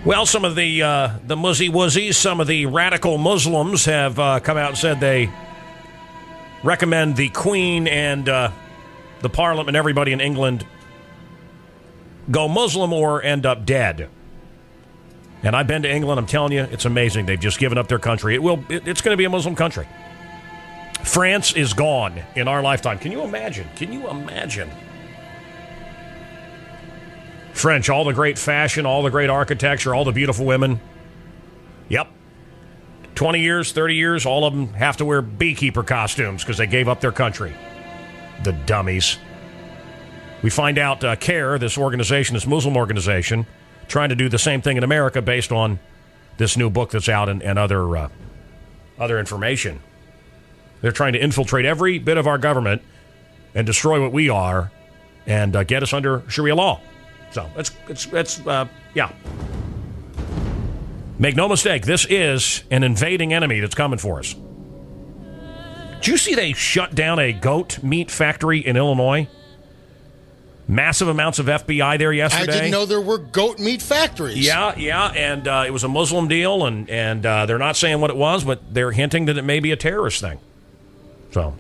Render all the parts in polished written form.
Well, some of the muzzy-wuzzies, some of the radical Muslims have come out and said they recommend the Queen and the Parliament and everybody in England go Muslim or end up dead. And I've been to England. I'm telling you, it's amazing. They've just given up their country. It's going to be a Muslim country. France is gone in our lifetime. Can you imagine? Can you imagine? French, all the great fashion, all the great architecture, all the beautiful women. Yep. 20 years, 30 years, all of them have to wear beekeeper costumes because they gave up their country. The dummies. We find out CAIR, this organization, this Muslim organization, trying to do the same thing in America based on this new book that's out and other information. They're trying to infiltrate every bit of our government and destroy what we are and get us under Sharia law. So, it's yeah. Make no mistake, this is an invading enemy that's coming for us. Did you see they shut down a goat meat factory in Illinois? Massive amounts of FBI there yesterday. I didn't know there were goat meat factories. Yeah, and it was a Muslim deal, and they're not saying what it was, but they're hinting that it may be a terrorist thing. So,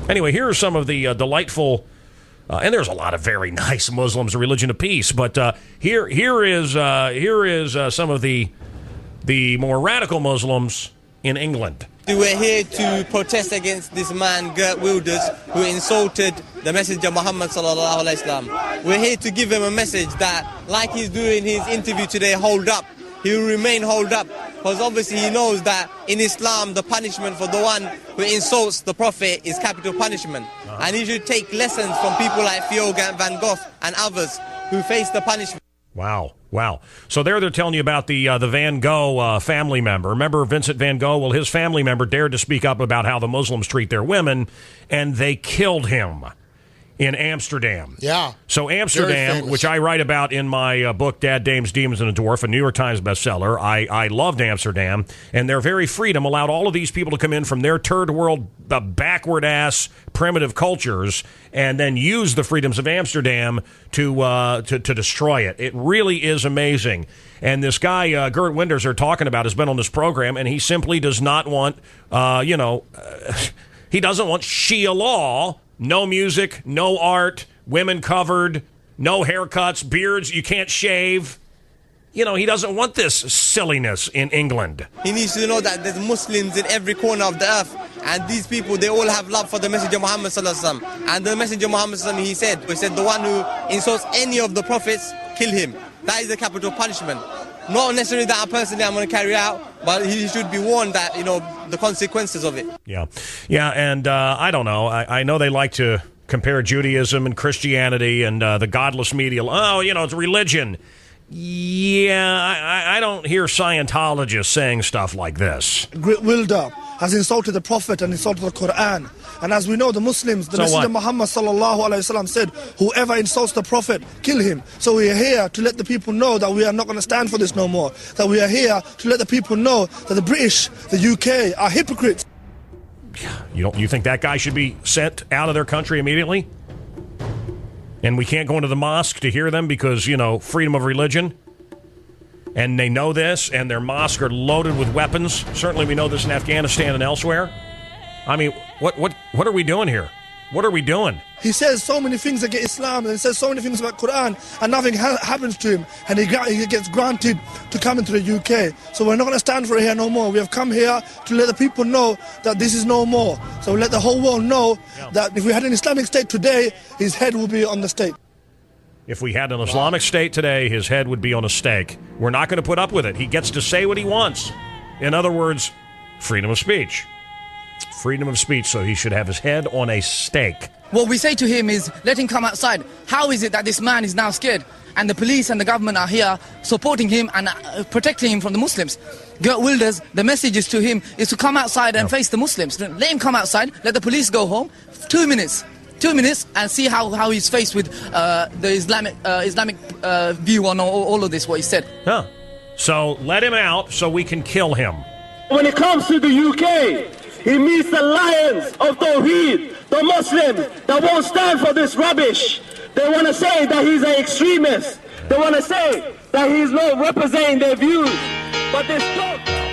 anyway, here are some of the delightful... and there's a lot of very nice Muslims, a religion of peace. But here is some of the more radical Muslims in England. We're here to protest against this man, Geert Wilders, who insulted the messenger Muhammad sallallahu alaihi wasallam. We're here to give him a message that, like he's doing his interview today, hold up. He will remain hold up, because obviously he knows that in Islam the punishment for the one who insults the Prophet is capital punishment. And he should take lessons from people like Theo Van Gogh and others who face the punishment. Wow. So they're telling you about the Van Gogh family member. Remember Vincent Van Gogh? Well, his family member dared to speak up about how the Muslims treat their women, and they killed him in Amsterdam. Yeah. So Amsterdam, which I write about in my book, Dad, Dames, Demons, and a Dwarf, a New York Times bestseller, I loved Amsterdam, and their very freedom allowed all of these people to come in from their third world, backward-ass, primitive cultures, and then use the freedoms of Amsterdam to destroy it. It really is amazing. And this guy, Geert Wilders, they're talking about, has been on this program, and he simply does not want, he doesn't want Shia law. No music, no art, women covered, no haircuts, beards, you can't shave. He doesn't want this silliness in England. He needs to know that there's Muslims in every corner of the earth, and these people, they all have love for the Messenger Muhammad sallallahu alaihi wasallam. And the Messenger Muhammad sallallahu alaihi wasallam, he said, the one who insults any of the prophets, kill him. That is the capital punishment. Not necessarily that personally I'm going to carry out, but he should be warned that, the consequences of it. Yeah, and I don't know. I know they like to compare Judaism and Christianity and the godless media. Oh, it's religion. Yeah, I don't hear Scientologists saying stuff like this. Geert Wilders has insulted the Prophet and insulted the Quran. And as we know, the Muslims, the Messenger Muhammad sallallahu alaihi wasallam said, whoever insults the Prophet, kill him. So we are here to let the people know that we are not going to stand for this no more. That we are here to let the people know that the British, the UK are hypocrites. You think that guy should be sent out of their country immediately? And we can't go into the mosque to hear them because, freedom of religion? And they know this, and their mosques are loaded with weapons. Certainly we know this in Afghanistan and elsewhere. I mean, what are we doing here? What are we doing? He says so many things against Islam, and he says so many things about Quran, and nothing happens to him, and he gets granted to come into the UK. So we're not going to stand for it here no more. We have come here to let the people know that this is no more. So let the whole world know that if we had an Islamic state today, his head will be on the stake. If we had an Islamic state today, his head would be on a stake. We're not going to put up with it. He gets to say what he wants. In other words, freedom of speech. Freedom of speech, so he should have his head on a stake. What we say to him is, let him come outside. How is it that this man is now scared? And the police and the government are here supporting him and protecting him from the Muslims. Geert Wilders, the message is to him is to come outside and face the Muslims. Let him come outside, let the police go home. 2 minutes, and see how he's faced with the Islamic view on all of this, what he said. Huh. So let him out so we can kill him. When it comes to the UK, he meets the lions of Tawheed, the Muslims that won't stand for this rubbish. They want to say that he's an extremist. They want to say that he's not representing their views, but they stop.